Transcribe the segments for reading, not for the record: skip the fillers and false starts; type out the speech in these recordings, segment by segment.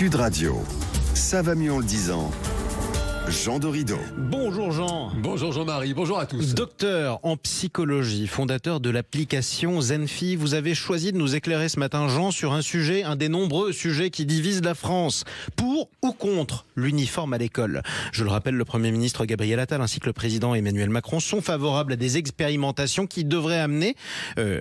Sud Radio, ça va mieux en le disant. Jean Dorido. Bonjour Jean. Bonjour Jean-Marie, bonjour à tous. Docteur en psychologie, fondateur de l'application Zenfi, vous avez choisi de nous éclairer ce matin, Jean, sur un sujet, un des nombreux sujets qui divisent la France. Pour ou contre l'uniforme à l'école? Je le rappelle, le Premier ministre Gabriel Attal ainsi que le président Emmanuel Macron sont favorables à des expérimentations qui devraient amener,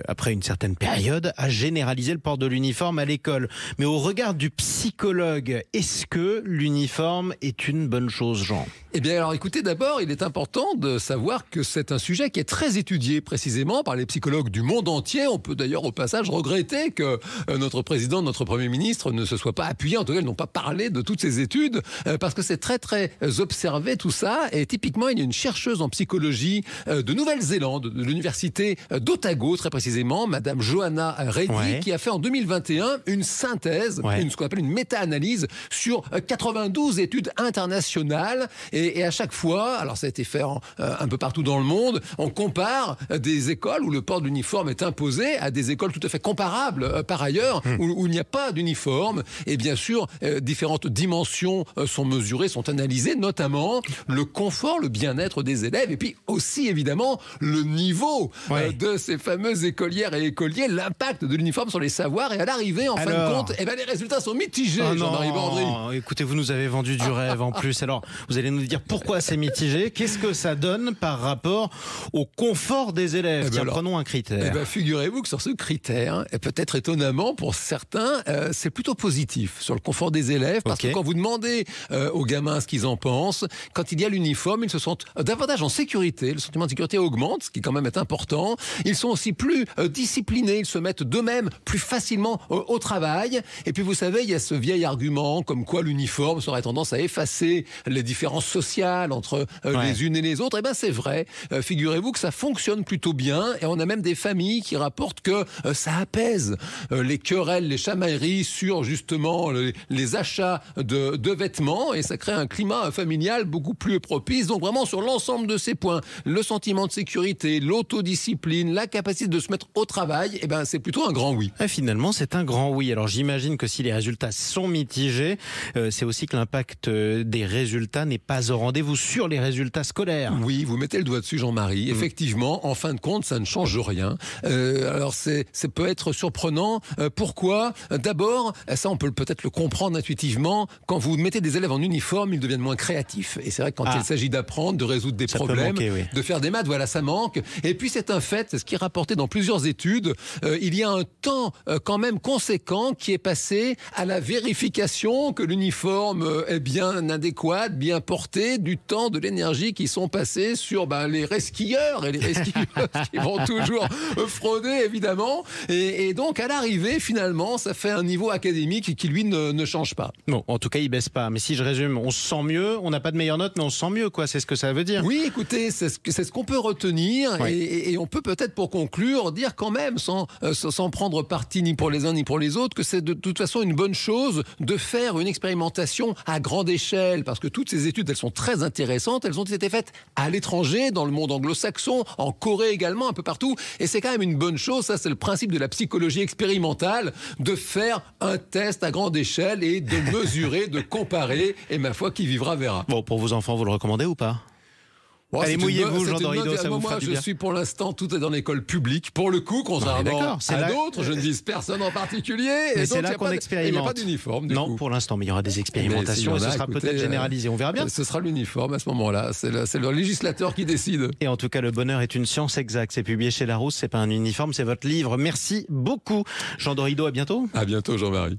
après une certaine période, à généraliser le port de l'uniforme à l'école. Mais au regard du psychologue, est-ce que l'uniforme est une bonne chose, Jean? Eh bien alors écoutez, d'abord il est important de savoir que c'est un sujet qui est très étudié précisément par les psychologues du monde entier. On peut d'ailleurs au passage regretter que notre président, notre Premier ministre ne se soit pas appuyé, en tout cas ils n'ont pas parlé de toutes ces études, parce que c'est très très observé tout ça. Et typiquement il y a une chercheuse en psychologie de Nouvelle-Zélande, de l'université d'Otago très précisément, Madame Johanna Reddy, qui a fait en 2021 une synthèse, ce qu'on appelle une méta-analyse sur 92 études internationales. Et à chaque fois, alors ça a été fait un peu partout dans le monde, on compare des écoles où le port de l'uniforme est imposé à des écoles tout à fait comparables par ailleurs, où il n'y a pas d'uniforme. Et bien sûr, différentes dimensions sont mesurées, sont analysées, notamment le confort, le bien-être des élèves, et puis aussi évidemment le niveau de ces fameuses écolières et écoliers, l'impact de l'uniforme sur les savoirs. Et à l'arrivée, en fin de compte, les résultats sont mitigés, Jean-Marie Bandry. Écoutez, vous nous avez vendu du rêve en plus. Alors, vous allez nous dire pourquoi c'est mitigé. Qu'est-ce que ça donne par rapport au confort des élèves? Tiens, prenons un critère. Figurez-vous que sur ce critère, et peut-être étonnamment pour certains, c'est plutôt positif sur le confort des élèves, parce que quand vous demandez aux gamins ce qu'ils en pensent, quand il y a l'uniforme, ils se sentent davantage en sécurité. Le sentiment de sécurité augmente, ce qui quand même est important. Ils sont aussi plus disciplinés, ils se mettent d'eux-mêmes plus facilement au travail. Et puis vous savez, il y a ce vieil argument comme quoi l'uniforme aurait tendance à effacer les différences sociales entre les unes et les autres. Eh bien c'est vrai, figurez-vous que ça fonctionne plutôt bien, et on a même des familles qui rapportent que ça apaise les querelles, les chamailleries sur justement les achats de vêtements, et ça crée un climat familial beaucoup plus propice. Donc vraiment sur l'ensemble de ces points, le sentiment de sécurité, l'autodiscipline, la capacité de se mettre au travail, eh ben c'est plutôt un grand oui. Et finalement c'est un grand oui. Alors j'imagine que si les résultats sont mitigés, c'est aussi que l'impact des résultats n'est pas au rendez-vous sur les résultats scolaires. Oui, vous mettez le doigt dessus, Jean-Marie. Effectivement, en fin de compte, ça ne change rien. Alors, ça peut être surprenant. Pourquoi? D'abord, ça, on peut peut-être le comprendre intuitivement. Quand vous mettez des élèves en uniforme, ils deviennent moins créatifs. Et c'est vrai que quand il s'agit d'apprendre, de résoudre des problèmes, de faire des maths, voilà, ça manque. Et puis, c'est un fait, c'est ce qui est rapporté dans plusieurs études. Il y a un temps quand même conséquent qui est passé à la vérification que l'uniforme est bien adéquat, bien porté, du temps, de l'énergie qui sont passés sur les resquilleurs et les resquilleuses qui vont toujours frauder évidemment, et donc à l'arrivée finalement ça fait un niveau académique qui lui ne change pas. Bon, en tout cas il baisse pas, mais si je résume, on se sent mieux, on n'a pas de meilleures notes mais on se sent mieux, quoi, c'est ce que ça veut dire. Oui, écoutez, c'est ce qu'on peut retenir, et on peut peut-être pour conclure dire quand même sans prendre parti ni pour les uns ni pour les autres que c'est de toute façon une bonne chose de faire une expérimentation à grande échelle, parce que toutes ces études elles sont très intéressantes, elles ont été faites à l'étranger, dans le monde anglo-saxon, en Corée également, un peu partout, et c'est quand même une bonne chose, ça c'est le principe de la psychologie expérimentale, de faire un test à grande échelle et de mesurer, de comparer, et ma foi, qui vivra verra. Bon, pour vos enfants, vous le recommandez ou pas? Allez, mouillez-vous, Jean Dorido, ça vous fera du bien. Je suis pour l'instant, tout est dans l'école publique. Pour le coup, contrairement à d'autres, je ne vise personne en particulier. Mais c'est là qu'on expérimente. Il n'y a pas d'uniforme. Non, pour l'instant, mais il y aura des expérimentations et ce sera peut-être généralisé. On verra bien. Ce sera l'uniforme à ce moment-là. C'est le législateur qui décide. Et en tout cas, le bonheur est une science exacte. C'est publié chez Larousse. C'est pas un uniforme, c'est votre livre. Merci beaucoup, Jean Dorido. À bientôt. À bientôt, Jean-Marie.